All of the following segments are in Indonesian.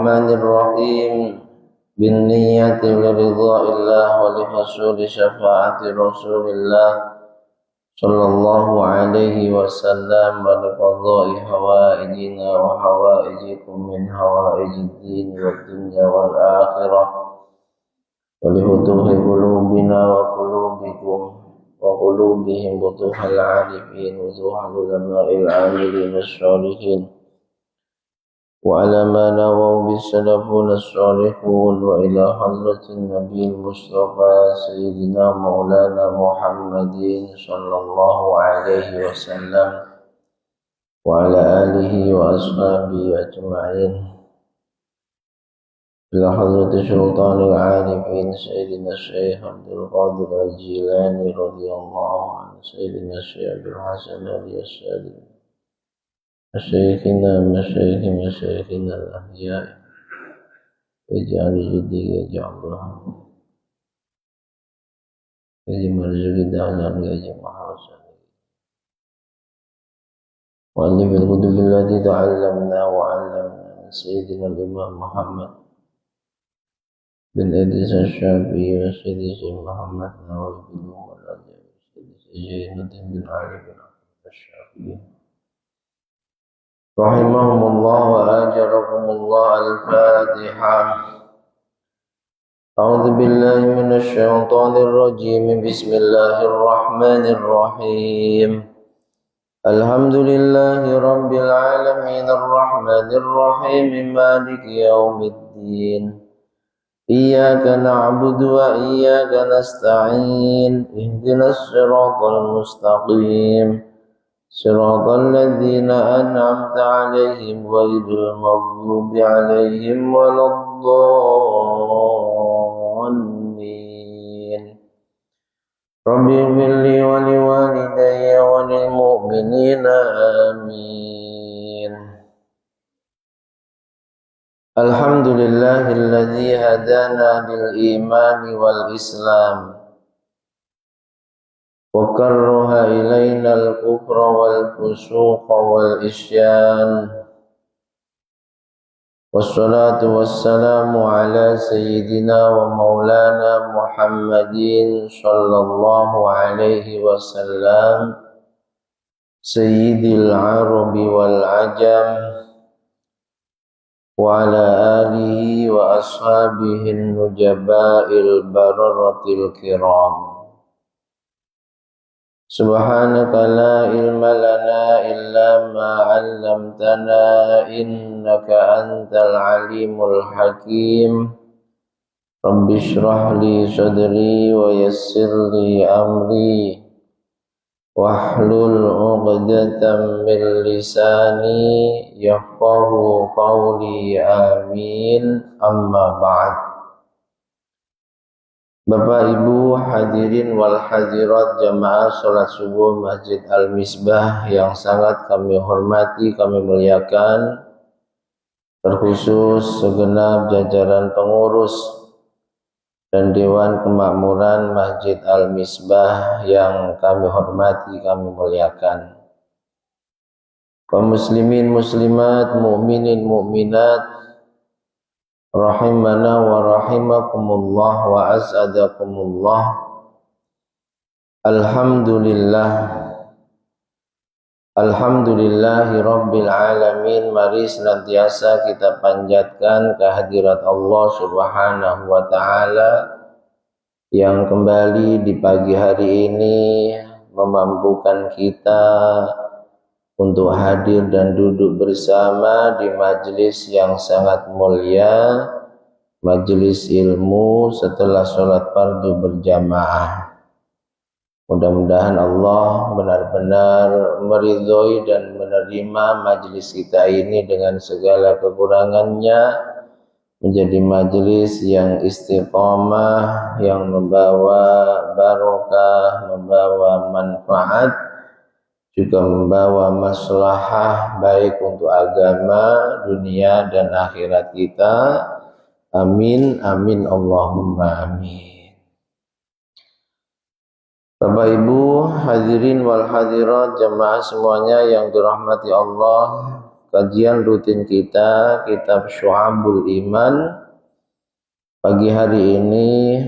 الرحمن الرحيم بالنية لرضاء الله ولحصول شفاعة رسول الله صلى الله عليه وسلم ولقضاء حوائجنا وحوائجكم من حوائج الدين والدنيا والآخرة ولفتوح قلوبنا وقلوبكم وقلوبهم وفتوح العارفين وفتوح العلماء العاملين الصالحين وعلى ما نووا بالسلفون الصالحون وإلى حضرة النبي المصطفى سيدنا مولانا محمد صلى الله عليه وسلم وعلى آله وأصحابه أجمعين إلى حضرة سلطان العارفين سيدنا الشيخ عبد القادر الجيلاني رضي الله عنه سيدنا الشيخ عبد الحسن اليساري مشايخنا الأحياء اجعل جدي جعلهم اجعل مرزق دعنا اجعل محرسا وألف الكتب التي تعلمنا وعلمنا من سيدنا الإمام محمد بن إدريس الشافعي وسيدي الشيخ محمد نووي بن مراد وسيدي زينة بن علي بن الشافعي رحمهم الله وآجركم الله. الفاتحة. أعوذ بالله من الشيطان الرجيم. بسم الله الرحمن الرحيم. الحمد لله رب العالمين الرحمن الرحيم مالك يوم الدين إياك نعبد وإياك نستعين اهدنا الصراط المستقيم صراط الذين أنعمت عليهم غير المغضوب عليهم ولا الضالين. رب اغفر لي ولوالدي وللمؤمنين آمين. الحمد لله الذي هدانا للإيمان والإسلام وكره إلينا الكفر والفسوق والعصيان والصلاة والسلام على سيدنا ومولانا محمد صلى الله عليه وسلم سيد العرب والعجم وعلى آله وأصحابه النجباء البررة الكرام. سبحانك لا علم لنا إلا ما علمتنا إنك أنت العليم الحكيم. رب اشرح لي صدري ويسر لي أمري واحلل عقدة من لساني يفقه قولي آمين. أما بعد. Bapak Ibu hadirin wal hadirat jamaah sholat subuh Masjid Al-Misbah yang sangat kami hormati, kami muliakan, terkhusus segenap jajaran pengurus dan Dewan Kemakmuran Masjid Al-Misbah yang kami hormati, kami muliakan, kaum muslimin muslimat, mukminin mukminat rahimana wa rahimakumullah wa as'adakumullah. Alhamdulillahi rabbil alamin. Mari senantiasa kita panjatkan kehadirat Allah subhanahu wa ta'ala yang kembali di pagi hari ini memampukan kita untuk hadir dan duduk bersama di majelis yang sangat mulia, majelis ilmu setelah sholat fardu berjamaah. Mudah-mudahan Allah benar-benar meridhoi dan menerima majelis kita ini dengan segala kekurangannya, menjadi majelis yang istiqamah, yang membawa barokah, membawa manfaat, juga membawa maslahah baik untuk agama, dunia dan akhirat kita. Amin, amin, Allahumma amin. Bapak Ibu hadirin wal hadirat jamaah semuanya yang dirahmati Allah, kajian rutin kita kitab Syu'abul Iman. Pagi hari ini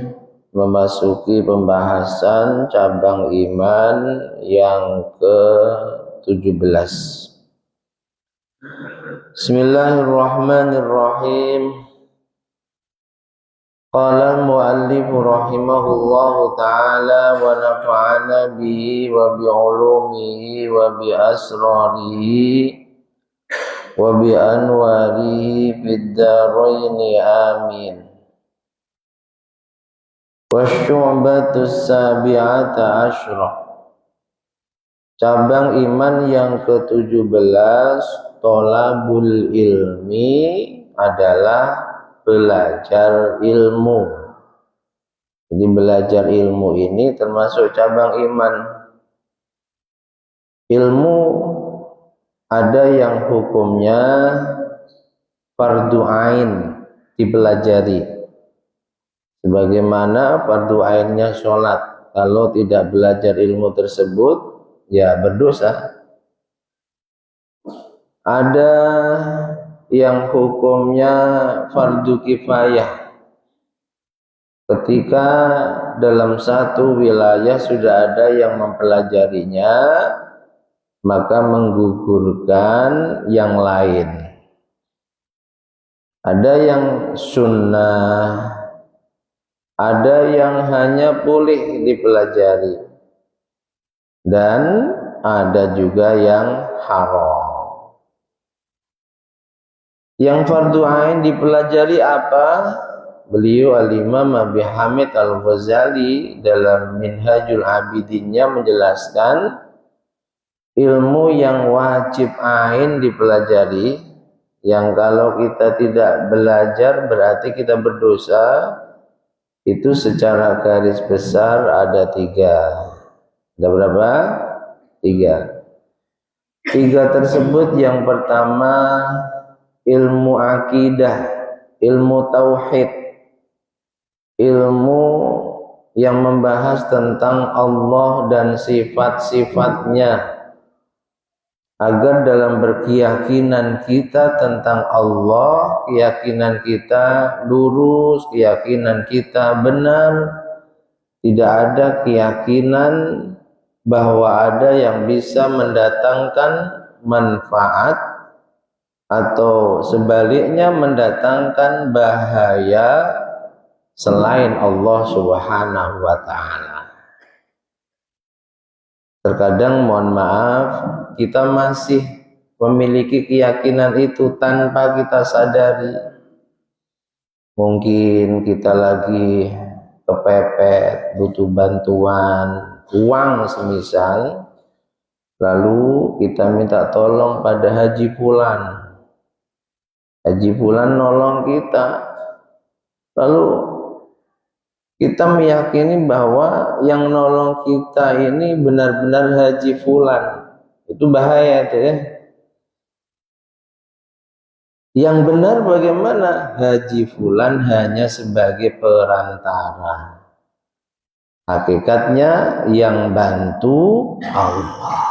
memasuki pembahasan cabang iman yang ke-17. Bismillahirrahmanirrahim. Qala al-muallif rahimahullahu ta'ala wa nafa'ana bihi wa bi'ulumihi wa bi asrarihi wa bi anwarihi fid dharaini amin. Wasyu'batus sabi'ata asyrah. Cabang iman yang ke-17, tolabul ilmi, adalah belajar ilmu. Jadi belajar ilmu ini termasuk cabang iman. Ilmu ada yang hukumnya fardu ain dipelajari. Sebagaimana fardu ainnya sholat. Kalau tidak belajar ilmu tersebut, ya berdosa. Ada yang hukumnya fardu kifayah. Ketika dalam satu wilayah sudah ada yang mempelajarinya, maka menggugurkan yang lain. Ada yang sunnah, ada yang hanya boleh dipelajari, dan ada juga yang haram. Yang fardu ain dipelajari apa? Beliau Al-Imam Abi Hamid Al-Ghazali dalam Minhajul Abidinnya menjelaskan ilmu yang wajib ain dipelajari, yang kalau kita tidak belajar berarti kita berdosa, itu secara garis besar ada 3. Ada berapa? 3. 3 tersebut, yang pertama ilmu akidah, ilmu tauhid, ilmu yang membahas tentang Allah dan sifat-sifatnya, agar dalam berkeyakinan kita tentang Allah, keyakinan kita lurus, keyakinan kita benar, tidak ada keyakinan bahwa ada yang bisa mendatangkan manfaat atau sebaliknya mendatangkan bahaya selain Allah Subhanahu wa ta'ala. Terkadang, mohon maaf, kita masih memiliki keyakinan itu tanpa kita sadari. Mungkin kita lagi kepepet, butuh bantuan uang semisal, lalu kita minta tolong pada Haji Fulan. Haji Fulan nolong kita, lalu kita meyakini bahwa yang nolong kita ini benar-benar Haji Fulan. Itu bahaya itu ya. Yang benar bagaimana? Haji Fulan hanya sebagai perantara. Hakikatnya yang bantu Allah.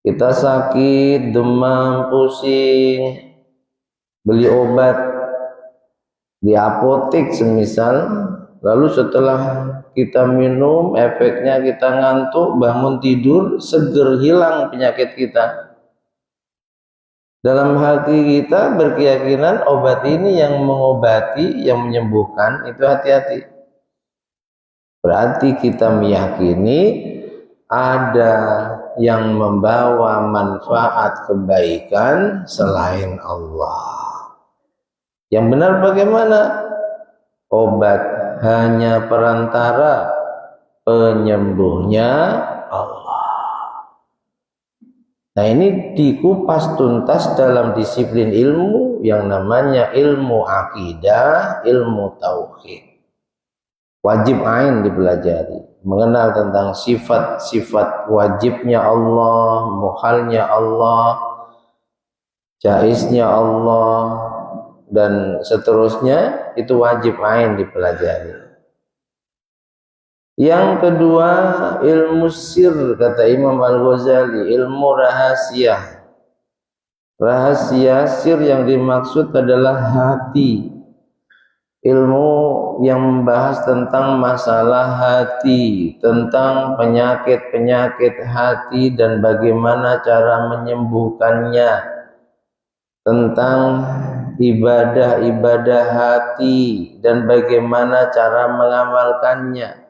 Kita sakit, demam, pusing, beli obat di apotek semisal, lalu setelah kita minum, efeknya kita ngantuk, bangun tidur, seger, hilang penyakit kita. Dalam hati kita berkeyakinan obat ini yang mengobati, yang menyembuhkan, itu hati-hati. Berarti kita meyakini ada yang membawa manfaat kebaikan selain Allah. Yang benar bagaimana? Obat hanya perantara, penyembuhnya Allah. Nah, ini dikupas tuntas dalam disiplin ilmu yang namanya ilmu akidah, ilmu tauhid. Wajib ain dipelajari, mengenal tentang sifat-sifat wajibnya Allah, mukhalnya Allah, jaiznya Allah, dan seterusnya, itu wajib ain dipelajari. Yang kedua, ilmu sir, kata Imam Al-Ghazali, ilmu rahasia. Rahasia sir yang dimaksud adalah hati. Ilmu yang membahas tentang masalah hati, tentang penyakit-penyakit hati dan bagaimana cara menyembuhkannya, tentang ibadah-ibadah hati dan bagaimana cara mengamalkannya.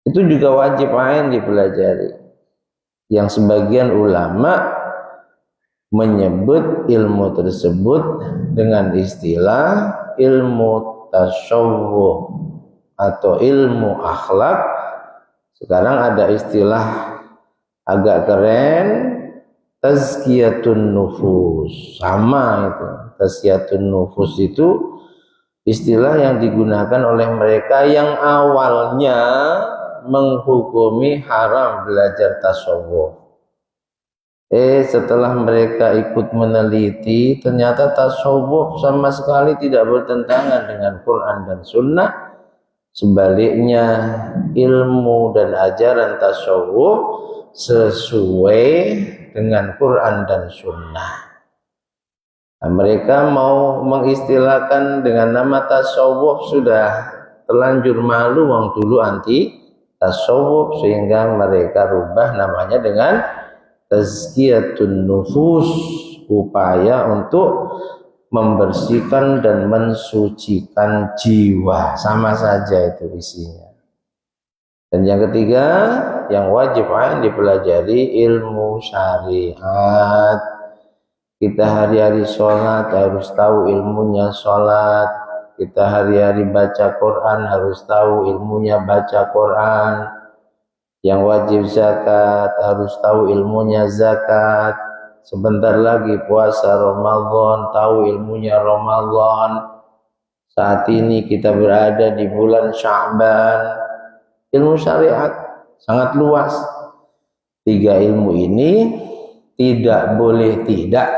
Itu juga wajib ain dipelajari. Yang sebagian ulama menyebut ilmu tersebut dengan istilah ilmu tasawwuf atau ilmu akhlak. Sekarang ada istilah agak keren, tazkiyatun nufus. Sama itu. Tazkiyatun nufus itu istilah yang digunakan oleh mereka yang awalnya menghukumi haram belajar tasawuf. Setelah mereka ikut meneliti, ternyata tasawuf sama sekali tidak bertentangan dengan Quran dan Sunnah. Sebaliknya, ilmu dan ajaran tasawuf sesuai dengan Quran dan Sunnah. Nah, mereka mau mengistilahkan dengan nama tasawuf sudah terlanjur malu, wong dulu anti tasawuf, sehingga mereka rubah namanya dengan tazkiyatun nufus, upaya untuk membersihkan dan mensucikan jiwa. Sama saja itu isinya. Dan yang ketiga, yang wajib dipelajari ilmu syariat. Kita hari-hari sholat harus tahu ilmunya sholat. Kita hari-hari baca Quran harus tahu ilmunya baca Quran. Yang wajib zakat harus tahu ilmunya zakat. Sebentar lagi puasa Ramadan, tahu ilmunya Ramadan. Saat ini kita berada di bulan Sya'ban. Ilmu syariat sangat luas. 3 ilmu ini tidak boleh tidak,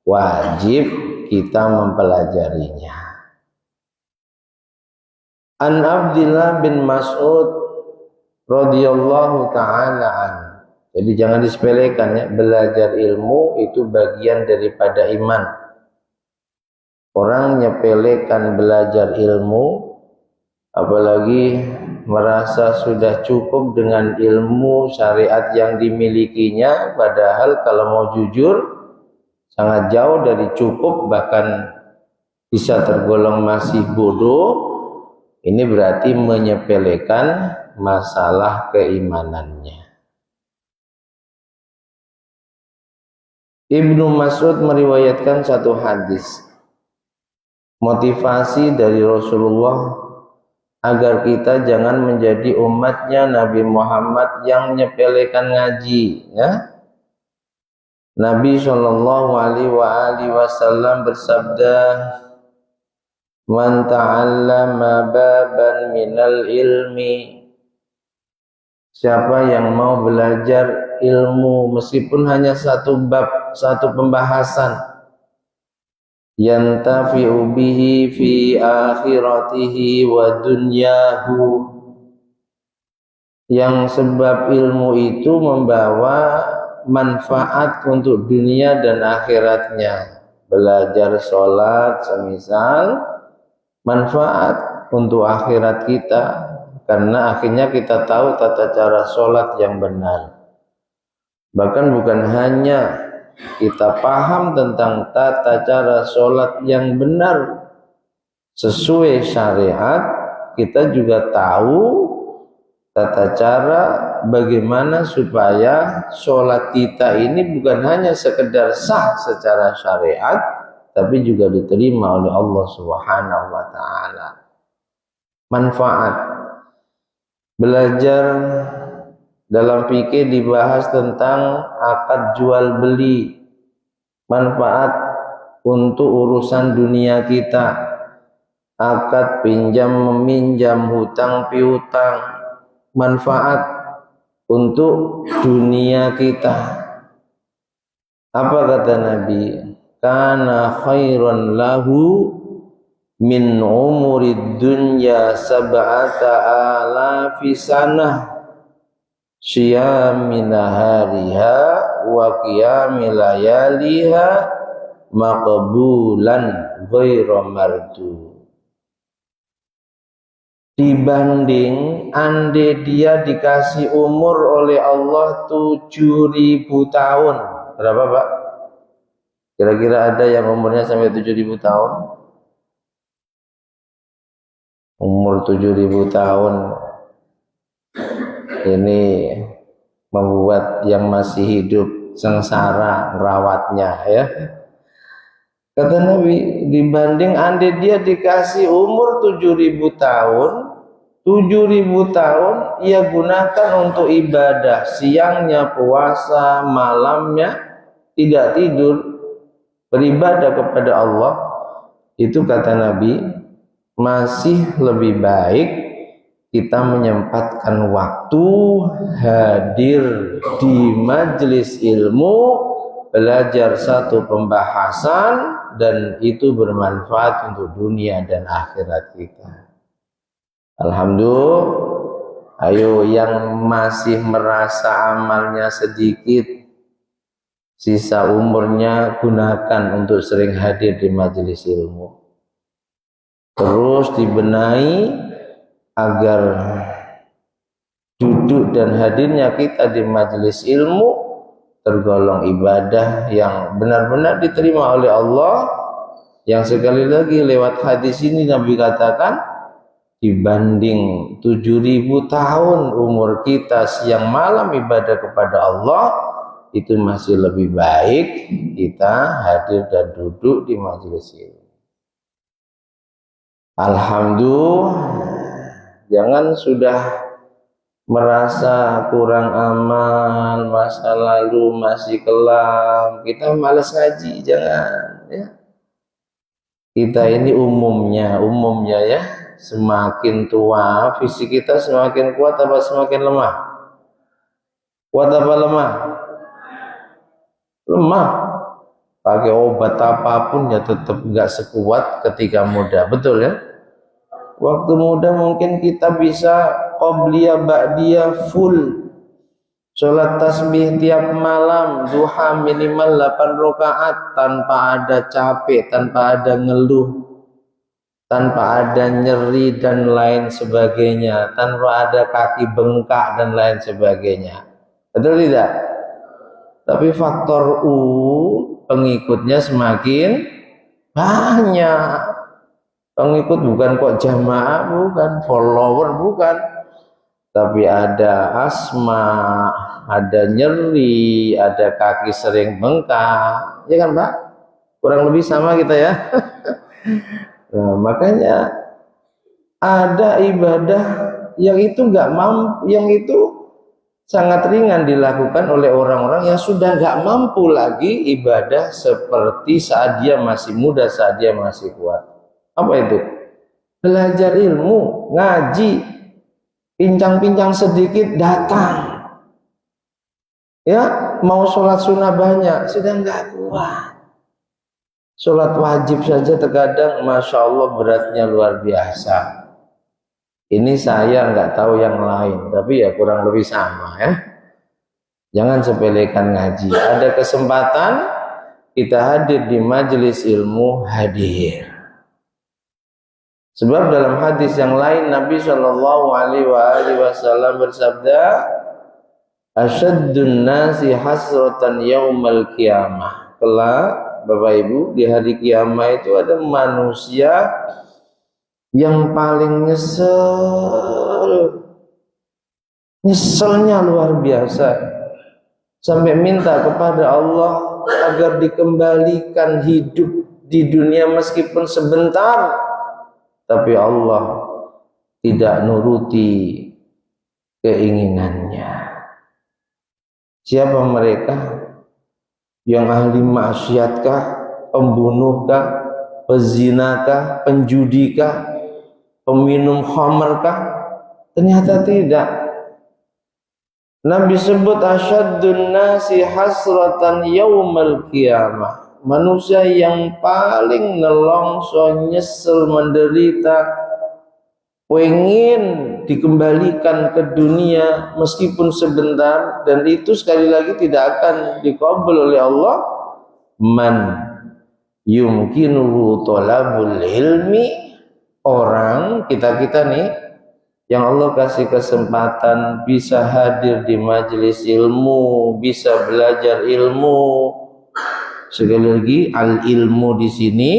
wajib kita mempelajarinya. An Abdillah bin Mas'ud radhiyallahu ta'ala an. Jadi jangan disepelekan ya, belajar ilmu itu bagian daripada iman. Orang nyepelekan belajar ilmu, apalagi merasa sudah cukup dengan ilmu syariat yang dimilikinya, padahal kalau mau jujur sangat jauh dari cukup, bahkan bisa tergolong masih bodoh. Ini berarti menyepelekan masalah keimanannya. Ibnu Mas'ud meriwayatkan satu hadis motivasi dari Rasulullah agar kita jangan menjadi umatnya Nabi Muhammad yang menyepelekan ngaji, ya. Nabi Shallallahu Alaihi Wasallam bersabda, "Man ta'allama baban minal ilmi." Siapa yang mau belajar ilmu meskipun hanya satu bab, satu pembahasan, yantafi'u bihi fi akhiratihi wa dunyahu, yang sebab ilmu itu membawa manfaat untuk dunia dan akhiratnya. Belajar sholat semisal manfaat untuk akhirat kita, karena akhirnya kita tahu tata cara sholat yang benar. Bahkan bukan hanya kita paham tentang tata cara sholat yang benar sesuai syariat, kita juga tahu tata cara bagaimana supaya sholat kita ini bukan hanya sekedar sah secara syariat, tapi juga diterima oleh Allah Subhanahu wa ta'ala. Manfaat belajar dalam fikih dibahas tentang akad jual beli, manfaat untuk urusan dunia kita, akad pinjam meminjam, hutang piutang, manfaat untuk dunia kita. Apa kata Nabi? Kana khairan lahu min umurid dunya sab'ata alafi sanah syiamina hariha wa qiyami layaliha maqbulan ghairu mardu. Dibanding ande dia dikasih umur oleh Allah 7.000 tahun. Berapa Pak? Kira-kira ada yang umurnya sampai 7.000 tahun? Umur 7.000 tahun ini membuat yang masih hidup sengsara merawatnya ya. Kata Nabi, dibanding andai dia dikasih umur 7.000 tahun, 7.000 tahun ia gunakan untuk ibadah, siangnya puasa, malamnya tidak tidur, beribadah kepada Allah, itu kata Nabi, masih lebih baik kita menyempatkan waktu hadir di majelis ilmu, belajar satu pembahasan, dan itu bermanfaat untuk dunia dan akhirat kita. Alhamdulillah. Ayo yang masih merasa amalnya sedikit, sisa umurnya gunakan untuk sering hadir di majelis ilmu. Terus dibenahi agar duduk dan hadirnya kita di majelis ilmu tergolong ibadah yang benar-benar diterima oleh Allah, yang sekali lagi lewat hadis ini Nabi katakan, dibanding 7.000 tahun umur kita siang malam ibadah kepada Allah, itu masih lebih baik kita hadir dan duduk di majelis ini. Alhamdulillah. Jangan sudah merasa kurang amal, masa lalu masih kelam, kita malas ngaji, jangan ya. Kita ini umumnya ya, semakin tua fisik kita semakin kuat apa semakin lemah? Kuat apa lemah? Lemah. Pakai obat apapun ya tetap nggak sekuat ketika muda, betul ya? Waktu muda mungkin kita bisa qobliyah ba'diyah full, sholat tasbih tiap malam, duha minimal 8 rakaat tanpa ada capek, tanpa ada ngeluh, tanpa ada nyeri dan lain sebagainya, tanpa ada kaki bengkak dan lain sebagainya. Betul tidak? Tapi faktor pengikutnya semakin banyak. Pengikut bukan kok jamaah, bukan follower, bukan, tapi ada asma, ada nyeri, ada kaki sering bengkak, ya kan Pak? Kurang lebih sama kita ya. Nah, makanya ada ibadah yang itu nggak mampu, yang itu sangat ringan dilakukan oleh orang-orang yang sudah nggak mampu lagi ibadah seperti saat dia masih muda, saat dia masih kuat. Apa itu? Belajar ilmu, ngaji, pincang-pincang sedikit datang. Ya, mau sholat sunnah banyak, sudah nggak kuat. Sholat wajib saja terkadang, masya Allah beratnya luar biasa. Ini saya nggak tahu yang lain, tapi ya kurang lebih sama ya. Jangan sepelekan ngaji. Ada kesempatan kita hadir di majelis ilmu, hadir. Sebab dalam hadis yang lain Nabi Shallallahu Alaihi Wasallam bersabda, "Asyaddun nasi hasratan yaumal qiyamah." Kelak Bapak Ibu, di hari kiamat itu ada manusia yang paling nyeselnya luar biasa, sampai minta kepada Allah agar dikembalikan hidup di dunia meskipun sebentar. Tapi Allah tidak nuruti keinginannya. Siapa mereka? Yang ahli maksiatkah, pembunuhkah, pezinakah, penjudikah, peminum khamrkah? Ternyata tidak. Nabi sebut asyaddun nasi hasratan yaumal qiyamah. Manusia yang paling nelongso, nyesel, menderita pengen dikembalikan ke dunia meskipun sebentar, dan itu sekali lagi tidak akan dikabul oleh Allah. Man yumkinuhu thalabul ilmi, orang kita nih yang Allah kasih kesempatan bisa hadir di majelis ilmu, bisa belajar ilmu. Sekali lagi, al ilmu di sini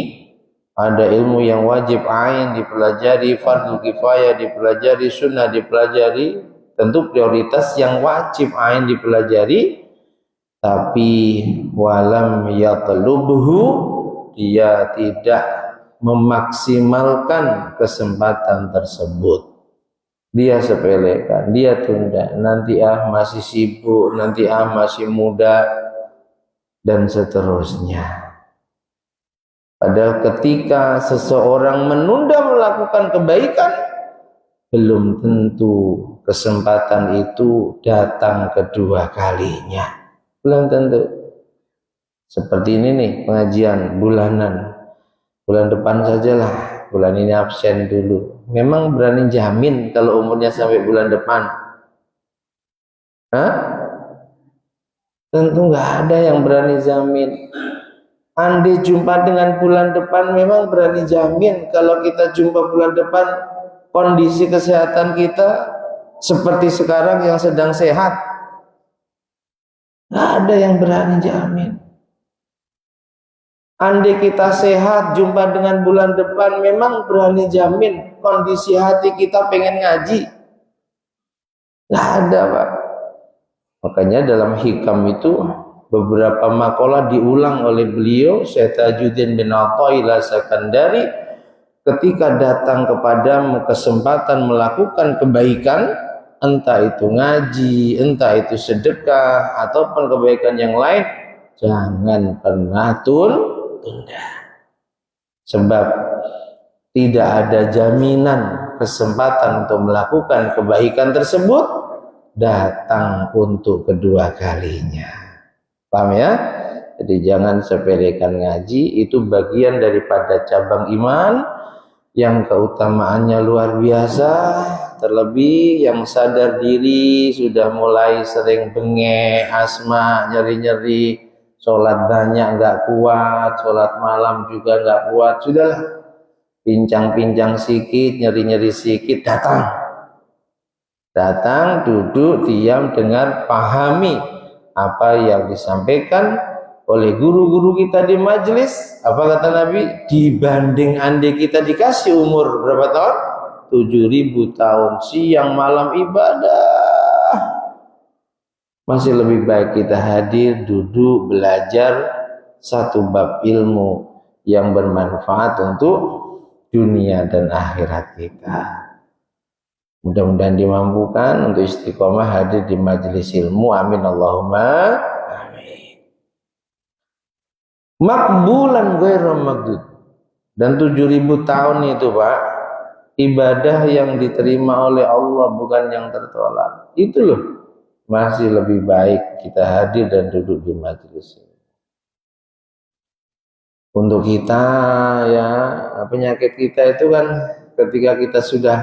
ada ilmu yang wajib ain dipelajari, fardu kifayah dipelajari, sunnah dipelajari. Tentu prioritas yang wajib ain dipelajari, tapi walam yatlubhu, dia tidak memaksimalkan kesempatan tersebut. Dia sepelekan, dia tunda, nanti masih sibuk, nanti masih muda, dan seterusnya. Padahal ketika seseorang menunda melakukan kebaikan, belum tentu kesempatan itu datang kedua kalinya. Belum tentu. Seperti ini nih pengajian bulanan. Bulan depan sajalah, bulan ini absen dulu. Memang berani jamin kalau umurnya sampai bulan depan? Hah? Tentu nggak ada yang berani jamin. Andai jumpa dengan bulan depan, memang berani jamin kalau kita jumpa bulan depan kondisi kesehatan kita seperti sekarang yang sedang sehat? Nggak ada yang berani jamin. Andai kita sehat jumpa dengan bulan depan, memang berani jamin kondisi hati kita pengen ngaji? Nggak ada, Pak. Makanya dalam hikam itu beberapa makalah diulang oleh beliau, Syekh Tajuddin bin Athaillah Sakandari, ketika datang kepadamu kesempatan melakukan kebaikan, entah itu ngaji, entah itu sedekah, ataupun kebaikan yang lain, jangan pernah tunda. Sebab tidak ada jaminan kesempatan untuk melakukan kebaikan tersebut datang untuk kedua kalinya. Paham ya? Jadi jangan sepelekan ngaji, itu bagian daripada cabang iman yang keutamaannya luar biasa. Terlebih yang sadar diri sudah mulai sering bengek, asma, nyeri-nyeri, sholat banyak nggak kuat, sholat malam juga nggak kuat, sudahlah, pincang-pincang sedikit, nyeri-nyeri sedikit, datang, duduk, diam, dengar, pahami apa yang disampaikan oleh guru-guru kita di majelis. Apa kata Nabi? Dibanding andai kita dikasih umur berapa tahun? 7.000 tahun, siang malam ibadah, masih lebih baik kita hadir, duduk, belajar satu bab ilmu yang bermanfaat untuk dunia dan akhirat kita. Mudah-mudahan dimampukan untuk istiqomah hadir di majelis ilmu. Amin Allahumma amin. Makbulan ghairu maghdud. Dan 7.000 tahun itu, Pak, ibadah yang diterima oleh Allah, bukan yang tertolak. Itu loh, masih lebih baik kita hadir dan duduk di majelis ini. Untuk kita ya, penyakit kita itu kan ketika kita sudah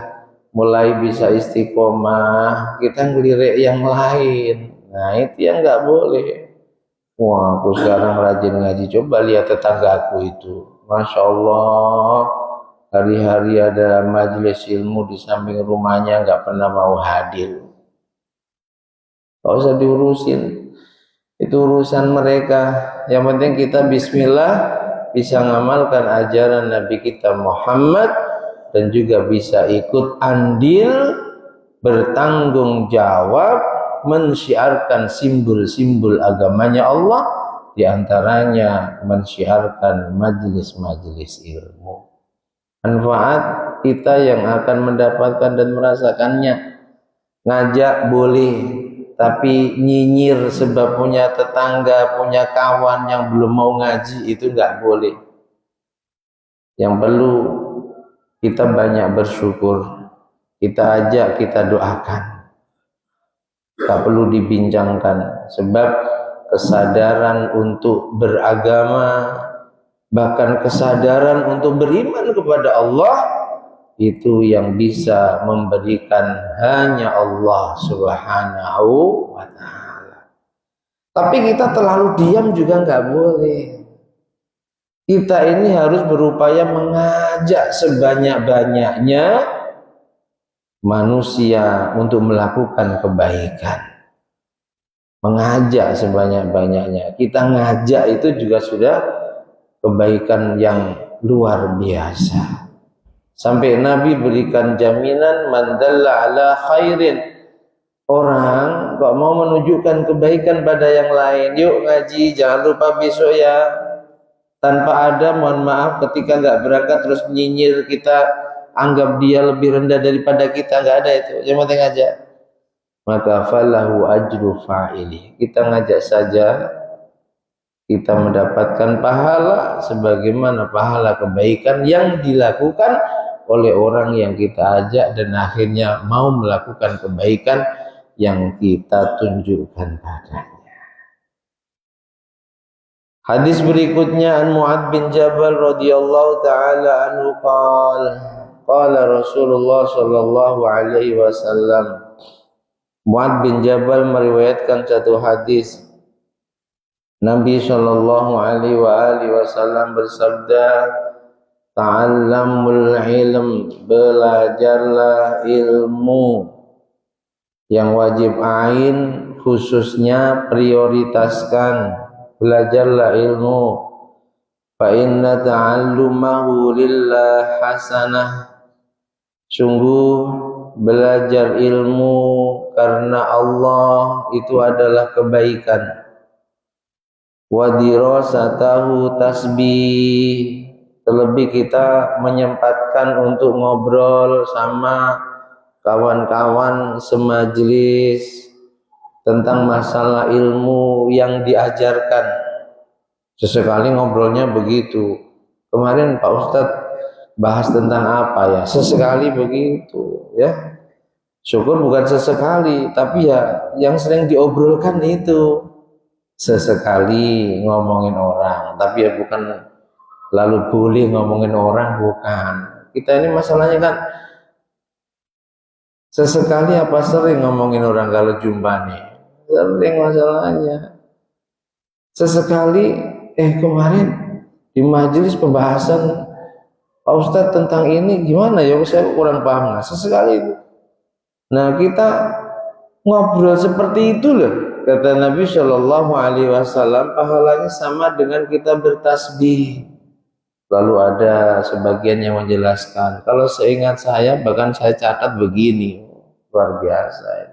mulai bisa istiqomah, kita ngelirik yang lain. Nah itu yang nggak boleh. Wah, aku sekarang rajin ngaji, coba lihat tetanggaku itu, Masya Allah, hari-hari ada majelis ilmu di samping rumahnya, nggak pernah mau hadir. Gak usah diurusin, itu urusan mereka. Yang penting kita bismillah bisa ngamalkan ajaran Nabi kita Muhammad, dan juga bisa ikut andil bertanggung jawab mensyiarkan simbol-simbol agamanya Allah, diantaranya mensyiarkan majelis-majelis ilmu. Manfaat kita yang akan mendapatkan dan merasakannya. Ngajak boleh, tapi nyinyir sebab punya tetangga, punya kawan yang belum mau ngaji, itu nggak boleh. Yang perlu kita banyak bersyukur, kita ajak, kita doakan, tak perlu dibincangkan. Sebab kesadaran untuk beragama, bahkan kesadaran untuk beriman kepada Allah, itu yang bisa memberikan hanya Allah Subhanahu wa ta'ala. Tapi kita terlalu diam juga nggak boleh. Kita ini harus berupaya mengajak sebanyak-banyaknya manusia untuk melakukan kebaikan. Mengajak sebanyak-banyaknya. Kita ngajak itu juga sudah kebaikan yang luar biasa. Sampai Nabi berikan jaminan man dalla ala khairin. Orang kok mau menunjukkan kebaikan pada yang lain, yuk ngaji, jangan lupa besok ya. Tanpa ada, mohon maaf, ketika nggak berangkat terus nyinyir, kita anggap dia lebih rendah daripada kita, nggak ada itu. Yang penting aja. Maka falahu ajru fa'ili. Kita ngajak saja, kita mendapatkan pahala sebagaimana pahala kebaikan yang dilakukan oleh orang yang kita ajak dan akhirnya mau melakukan kebaikan yang kita tunjukkan padanya. Hadis berikutnya an Mu'ad bin Jabal radhiyallahu taala anhu qala Rasulullah sallallahu alaihi wasallam. Mu'ad bin Jabal meriwayatkan satu hadis. Nabi sallallahu alaihi wasallam bersabda, ta'allamul ilm, belajarlah ilmu. Yang wajib ain khususnya prioritaskan, belajarlah ilmu. Fa inna ta'allumahu lillah hasanah. Sungguh belajar ilmu karena Allah itu adalah kebaikan. Wa dirasatahu tasbih. Terlebih kita menyempatkan untuk ngobrol sama kawan-kawan semajlis tentang masalah ilmu yang diajarkan. Sesekali ngobrolnya begitu. Kemarin Pak Ustadz bahas tentang apa ya? Sesekali begitu ya. Syukur bukan sesekali, tapi ya yang sering diobrolkan itu sesekali ngomongin orang, tapi ya bukan lalu boleh ngomongin orang, bukan. Kita ini masalahnya kan sesekali apa sering ngomongin orang kalau jumpa nih? Sering masalahnya. Sesekali, kemarin di majelis pembahasan Pak Ustadz tentang ini gimana ya? Saya kurang paham. Nah, sesekali itu. Nah, kita ngobrol seperti itu loh. Kata Nabi Shallallahu Alaihi Wasallam, pahalanya sama dengan kita bertasbih. Lalu ada sebagian yang menjelaskan, kalau seingat saya, bahkan saya catat begini, luar biasa ya.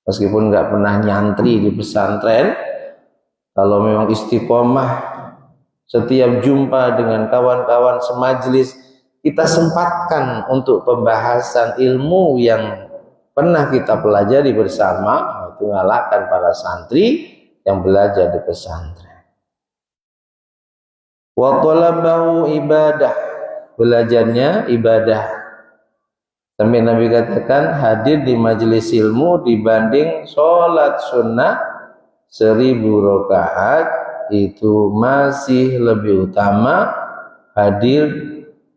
Meskipun nggak pernah nyantri di pesantren, kalau memang istiqomah setiap jumpa dengan kawan-kawan semajlis, kita sempatkan untuk pembahasan ilmu yang pernah kita pelajari bersama, itu ngalahkan para santri yang belajar di pesantren. Wa talabahu ibadah, belajarnya ibadah. Sampai Nabi katakan hadir di majelis ilmu dibanding sholat sunnah 1000 rakaat itu masih lebih utama hadir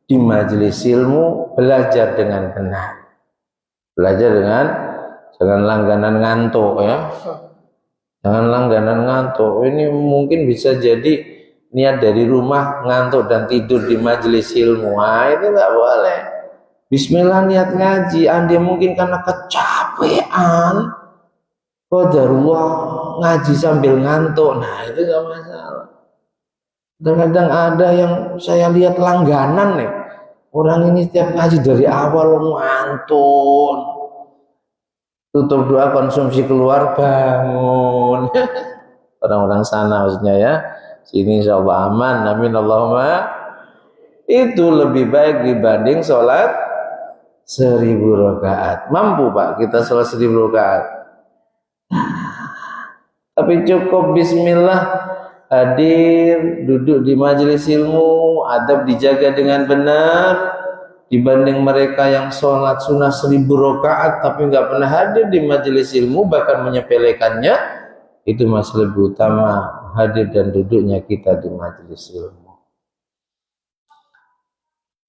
di majelis ilmu belajar dengan benar. Belajar dengan jangan langganan ngantuk ya. Jangan langganan ngantuk. Ini mungkin bisa jadi niat dari rumah ngantuk dan tidur di majelis ilmu. Nah, itu nggak boleh. Bismillah niat ngaji, Anda mungkin karena kecapean, qadarullah ngaji sambil ngantuk. Nah, itu nggak masalah. Kadang-kadang ada yang saya lihat langganan nih. Orang ini setiap ngaji dari awal ngantuk. Tutup doa konsumsi keluar bangun. Orang-orang sana maksudnya ya. Sini insyaallah aman, amin Allahumma. Itu lebih baik dibanding sholat 1000 rakaat. Mampu Pak kita sholat 1000 rakaat? Tapi cukup bismillah, hadir, duduk di majelis ilmu, adab dijaga dengan benar, dibanding mereka yang sholat sunnah 1000 rakaat tapi nggak pernah hadir di majelis ilmu, bahkan menyepelekannya. Itu masih lebih utama hadir dan duduknya kita di majelis ilmu.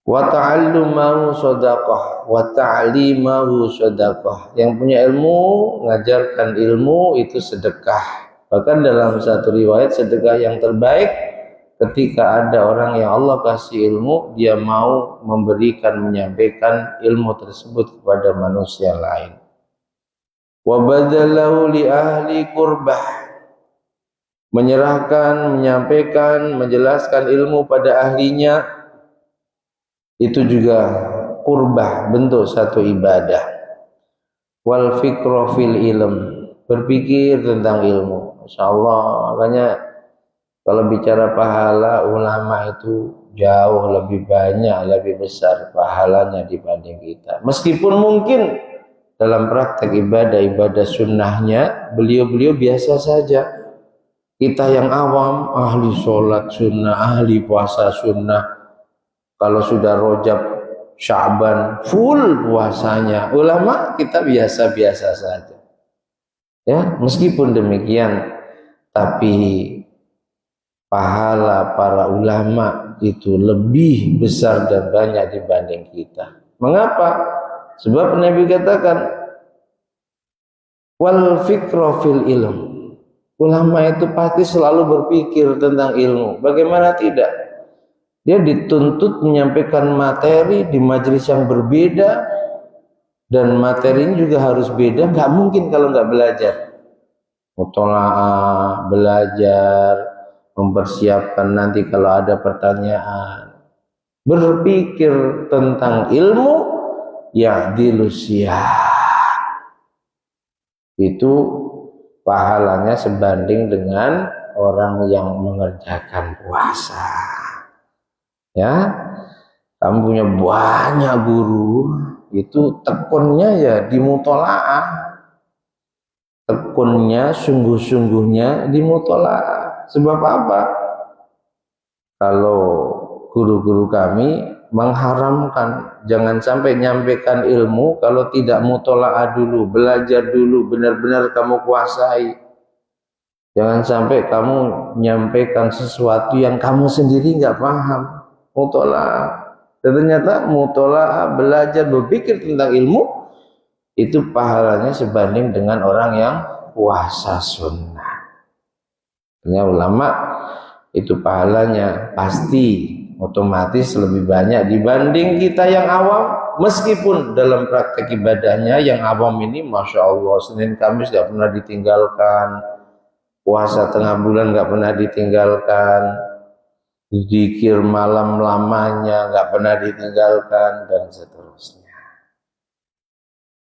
Wa ta'allumahu shadaqah wa ta'limahu shadaqah. Yang punya ilmu mengajarkan ilmu itu sedekah. Bahkan dalam satu riwayat sedekah yang terbaik ketika ada orang yang Allah kasih ilmu, dia mau memberikan, menyampaikan ilmu tersebut kepada manusia lain. Wa badalahu li ahli qurbah, menyerahkan, menyampaikan, menjelaskan ilmu pada ahlinya, itu juga qurbah, bentuk satu ibadah. Wal fikra fil ilm, berpikir tentang ilmu. Insyaallah, makanya kalau bicara pahala, ulama itu jauh lebih banyak, lebih besar pahalanya dibanding kita. Meskipun mungkin dalam praktek ibadah sunnahnya beliau-beliau biasa saja. Kita yang awam, ahli sholat sunnah, ahli puasa sunnah, kalau sudah Rajab, Sya'ban, full puasanya. Ulama kita biasa-biasa saja. Ya, meskipun demikian, tapi pahala para ulama itu lebih besar dan banyak dibanding kita. Mengapa? Sebab Nabi katakan, wal fikra fil ilm. Ulama itu pasti selalu berpikir tentang ilmu. Bagaimana tidak? Dia dituntut menyampaikan materi di majelis yang berbeda, dan materinya juga harus beda. Nggak mungkin kalau nggak belajar. Mutola'ah, belajar, mempersiapkan nanti kalau ada pertanyaan. Berpikir tentang ilmu, ya'dilusya. Itu pahalanya sebanding dengan orang yang mengerjakan puasa. Ya, kamu punya banyak guru, itu tekunnya ya di mutola'ah, tekunnya sungguh-sungguhnya di mutola'ah. Sebab apa? Kalau guru-guru kami mengharamkan jangan sampai nyampaikan ilmu kalau tidak mutola'ah dulu, belajar dulu, benar-benar kamu kuasai. Jangan sampai kamu nyampaikan sesuatu yang kamu sendiri nggak paham. Mutola'ah. Dan ternyata mutola'ah, belajar, berpikir tentang ilmu, itu pahalanya sebanding dengan orang yang puasa sunnah. Artinya ulama itu pahalanya pasti otomatis lebih banyak dibanding kita yang awam. Meskipun dalam praktek ibadahnya yang awam ini, Masya Allah, Senin Kamis gak pernah ditinggalkan, puasa tengah bulan gak pernah ditinggalkan, zikir malam lamanya nggak pernah ditinggalkan, dan seterusnya.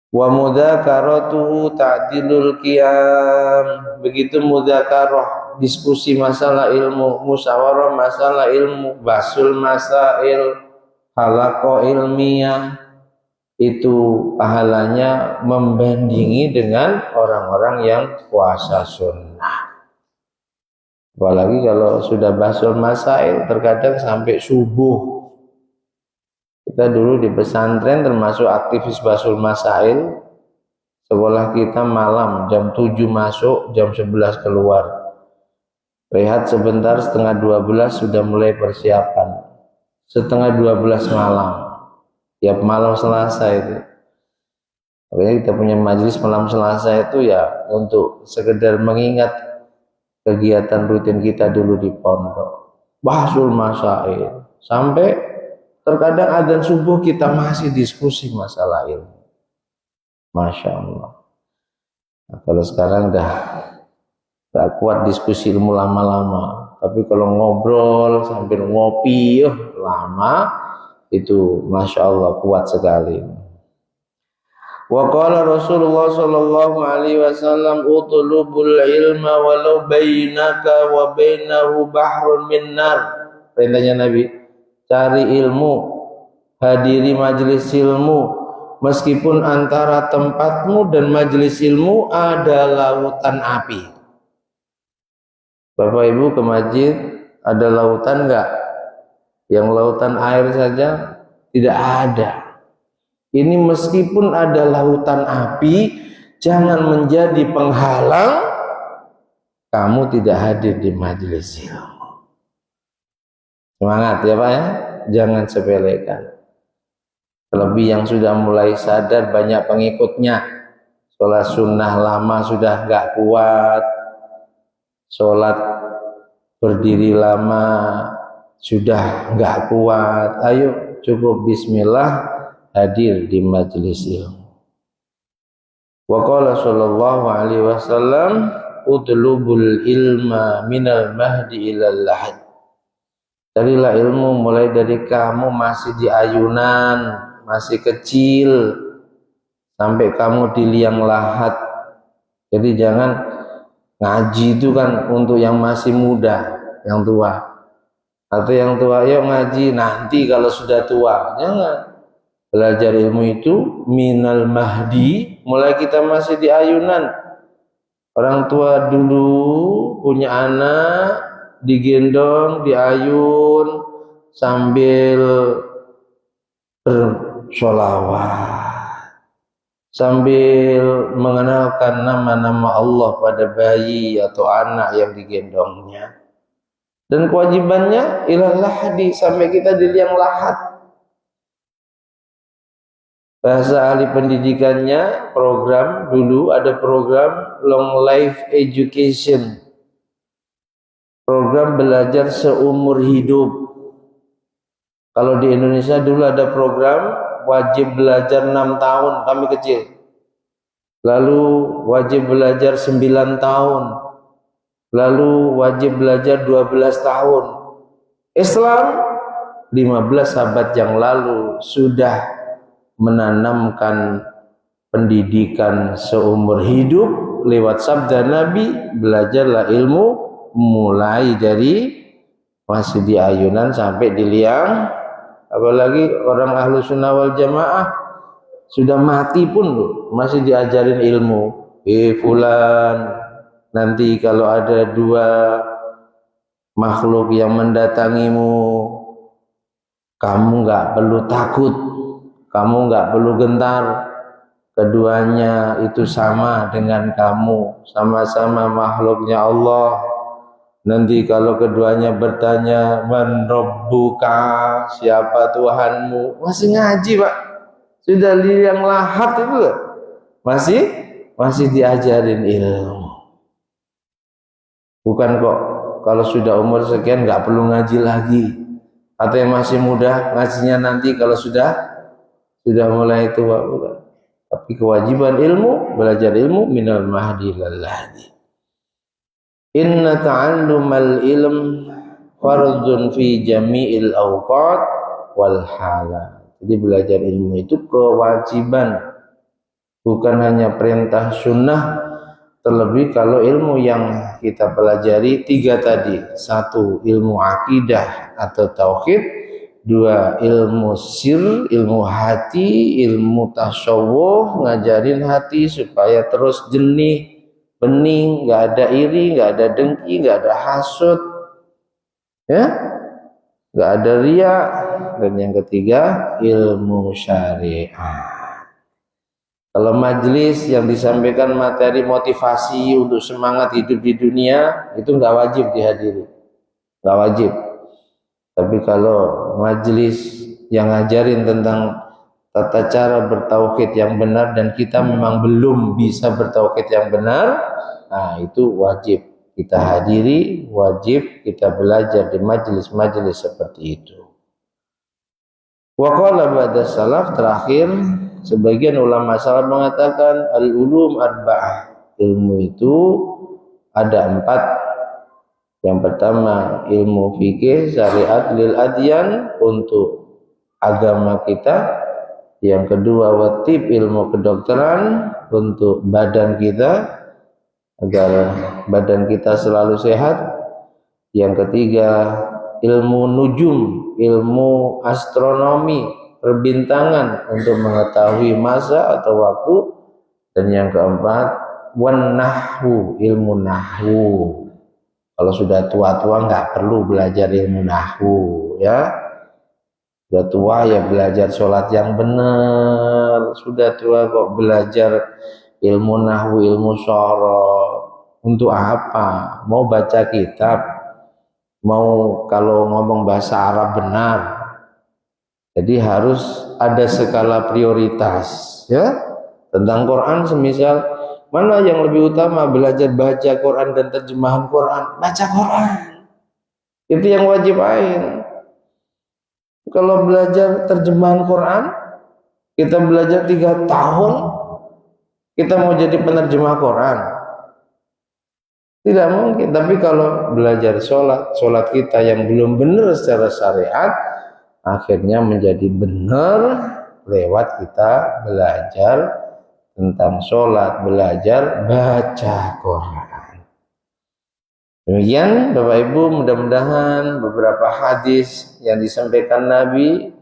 Wa mudzakaratuhu ta'dilul qiyam. Begitu mudzakarah, diskusi masalah ilmu, musyawarah masalah ilmu, basul masail, halaqah ilmiah, itu pahalanya membandingi dengan orang-orang yang puasa sunnah. Apalagi kalau sudah basul masail, terkadang sampai subuh. Kita dulu di pesantren termasuk aktivis basul masail. Sekolah kita malam, jam 7 masuk, jam 11 keluar. Rehat sebentar, setengah 12 sudah mulai persiapan. Setengah 12 malam, tiap malam Selasa itu. Makanya kita punya majelis malam Selasa itu ya untuk sekedar mengingat kegiatan rutin kita dulu di pondok, basul masail, sampai terkadang adzan subuh kita masih diskusi masalah ilmu. Masya Allah. Nah, kalau sekarang dah gak kuat diskusi ilmu lama-lama, tapi kalau ngobrol sambil ngopi lama, itu Masya Allah kuat sekali. Wa qala Rasulullah sallallahu alaihi wasallam, utlubul ilma walau bainaka wa bainahu bahrun min nar. Perintahnya Nabi, cari ilmu, hadiri majelis ilmu, meskipun antara tempatmu dan majelis ilmu ada lautan api. Bapak Ibu ke masjid, ada lautan enggak? Yang lautan air saja tidak ada. Ini meskipun ada lautan api, jangan menjadi penghalang kamu tidak hadir di majelis ilmu. Semangat ya Pak ya. jangan sepelekan. Terlebih yang sudah mulai sadar banyak pengikutnya, sholat sunnah lama sudah nggak kuat, sholat berdiri lama sudah nggak kuat, ayo cukup bismillah hadir di majelis ilmu. Wa qala sallallahu alaihi wasallam utlubul ilma minal mahdi ilal lahad. Carilah ilmu mulai dari kamu masih di ayunan, masih kecil, sampai kamu di liang lahat. Jadi jangan ngaji itu kan untuk yang masih muda, yang tua. Atau yang tua, yuk ngaji nanti kalau sudah tua. Jangan. Belajar ilmu itu minal mahdi, mulai kita masih di ayunan. Orang tua dulu punya anak, digendong, diayun sambil bersolawat, sambil mengenalkan nama-nama Allah pada bayi atau anak yang digendongnya. Dan kewajibannya ilal lahdi, sampai kita di liang lahat. Bahasa ahli pendidikannya, program dulu ada program long life education, program belajar seumur hidup. Kalau di Indonesia dulu ada program wajib belajar 6 tahun, kami kecil. Lalu wajib belajar 9 tahun. Lalu wajib belajar 12 tahun. Islam 15 abad yang lalu sudah menanamkan pendidikan seumur hidup lewat sabda Nabi, belajarlah ilmu mulai dari masih di ayunan sampai di liang. Apalagi orang ahlu sunnah wal jamaah sudah mati pun masih diajarin ilmu. Fulan, nanti kalau ada 2 makhluk yang mendatangimu, kamu nggak perlu takut, kamu nggak perlu gentar, keduanya itu sama dengan kamu, sama-sama makhluknya Allah. Nanti kalau keduanya bertanya, man rabbuka, siapa Tuhanmu, masih ngaji Pak, sudah liang lahat itu masih diajarin ilmu. Bukan kok kalau sudah umur sekian nggak perlu ngaji lagi, atau yang masih muda ngajinya nanti kalau sudah mulai tua. Bukan. Tapi kewajiban ilmu, belajar ilmu minal mahdi ilal lahdi. Inna ta'allumal ilm fardun fi jami'il awqat wal halat. Jadi belajar ilmu itu kewajiban, bukan hanya perintah sunnah. Terlebih kalau ilmu yang kita pelajari 3 tadi. 1 ilmu akidah atau tauhid, 2 ilmu sir, ilmu hati, ilmu tasawuf, ngajarin hati supaya terus jernih, bening, nggak ada iri, nggak ada dengki, nggak ada hasud, ya, nggak ada riya. Dan yang ketiga ilmu syariat. Kalau majelis yang disampaikan materi motivasi untuk semangat hidup di dunia, itu nggak wajib dihadiri, nggak wajib. Tapi kalau majelis yang ngajarin tentang tata cara bertauhid yang benar dan kita memang belum bisa bertauhid yang benar, nah itu wajib kita hadiri, wajib kita belajar di majelis-majelis seperti itu. Wa qala ba'da salaf, terakhir sebagian ulama salaf mengatakan al-ulum arba'ah, ilmu itu ada 4. Yang pertama ilmu fikih syariat lil adyan, untuk agama kita. Yang kedua watib, ilmu kedokteran untuk badan kita agar badan kita selalu sehat. Yang ketiga ilmu nujum, ilmu astronomi, perbintangan untuk mengetahui masa atau waktu. Dan yang keempat wan nahwu, ilmu nahwu. Kalau sudah tua-tua nggak perlu belajar ilmu nahwu, ya. Sudah tua ya belajar sholat yang benar. Sudah tua kok belajar ilmu nahwu, ilmu sorof. Untuk apa? Mau baca kitab, mau kalau ngomong bahasa Arab benar, Jadi harus ada skala prioritas ya tentang Quran. Semisal mana yang lebih utama, belajar baca Quran dan terjemahan Quran? Baca Quran, itu yang wajib ain. Kalau belajar terjemahan Quran, kita belajar 3 tahun, kita mau jadi penerjemah Quran? Tidak mungkin. Tapi kalau belajar sholat kita yang belum benar secara syariat, akhirnya menjadi benar lewat kita belajar tentang sholat, belajar baca Quran. Demikian Bapak Ibu, mudah-mudahan beberapa hadis yang disampaikan Nabi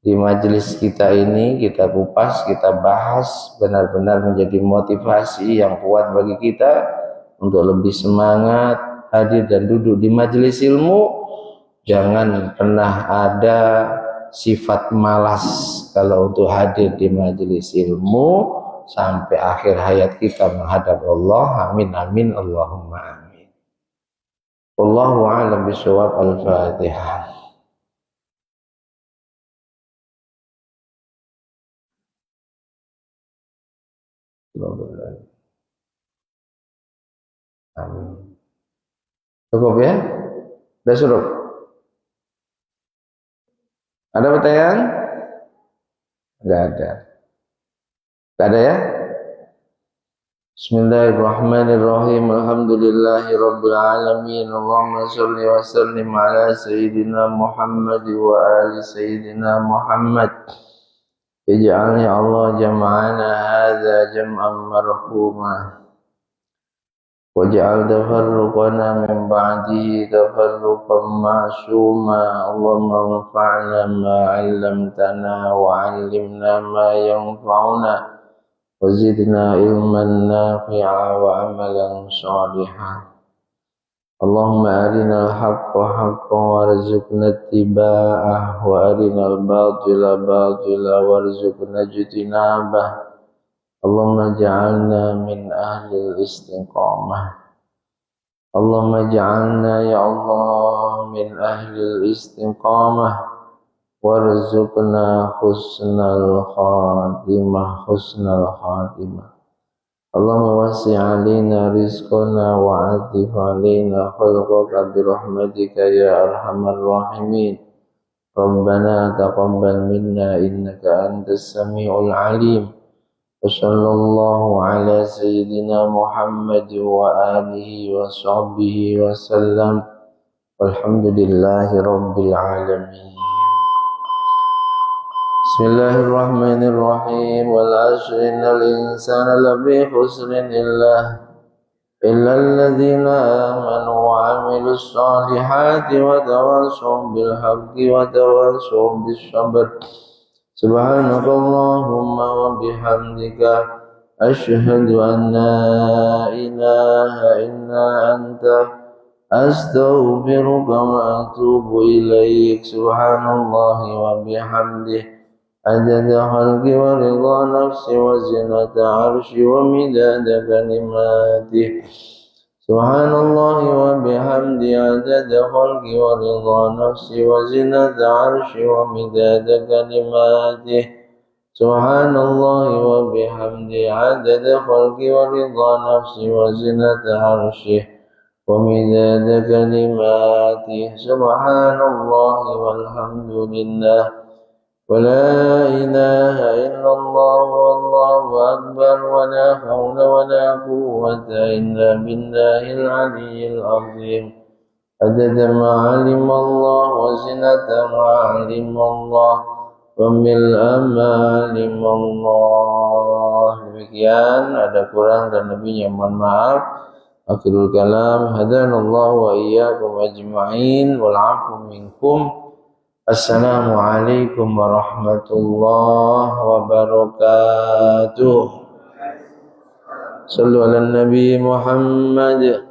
di majelis kita ini kita kupas, kita bahas, benar-benar menjadi motivasi yang kuat bagi kita untuk lebih semangat hadir dan duduk di majelis ilmu. Jangan pernah ada sifat malas kalau untuk hadir di majelis ilmu sampai akhir hayat kita menghadap Allah. Amin amin Allahumma amin. Wallahu a'lam bishawab. Al-Fatihah. Amin. Cukup ya? Sudah suruh. Ada pertanyaan? Enggak ada. Enggak ada ya? Bismillahirrahmanirrahim. Alhamdulillahirabbil alamin. Allahumma shalli wa sallim ala sayyidina Muhammad wa ali sayyidina Muhammad. Ij'al ya Allah jam'ana hadza jam'an marhuma. Waj'al tafarruqana min ba'dihi tafarruqan ma'suma. Allahumma anfa'na ma 'allamtana wa 'allimna ma yanfa'una wa zidna ilman nafi'a wa amalan shalihan. Allahumma arina al-haqqa haqqan warzuqna ittiba'ah wa arina al-batila batila warzuqna ijtinabah. Allahumma ja'alna min ahli al-istiqamah. Allahumma ja'alna ya Allah min ahli al-istiqamah warzuqna husnal khatimah. Allahumma wasi' alina rizqana wa atif alina khalqaka birahmatika ya arhamar rahimin. Rabbana taqabbal minna innaka antas sami'ul alim. Wa sallallahu ala sayyidina Muhammad wa alihi wa sahbihi wa sallam. Walhamdulillahi rabbil alamin. Bismillahirrahmanirrahim. Wal 'ashri innal insana lafi khusrin illa alladhina amanu wa 'amilus solihati wa tawassaw bil haqqi wa tawassaw bis sabr. Subhanakallahumma wa bihamdika asyhadu an la ilaha illa anta astaghfiruka wa atubu ilaik. Subhanallahi wa bihamdihi adada khalqi wa ridha nafsi wa zinata arshi wa midada kalimati. Subhanallahi wa bihamdi adada khalqi wa ridha nafsi wa zinata arshi wa midada kalimati. Subhanallahi wa bihamdi adada khalqi wa ridha nafsi wa zinata arshi wa midada kalimati. Subhanallahi walhamdulillah ولا إله إلا الله والله أكبر ولا حول ولا قوة إلا بالله العلي العظيم عدد ما علم الله وزنة ما علم الله وملء ما علم Allah. Demikian, ada kurang dan lebihnya mohon maaf. Akhirul kalam, hadanallahu wa iyyakum ajma'in wal 'afwu minkum. Assalamualaikum warahmatullahi wabarakatuh. Sallu ala Nabi Muhammad.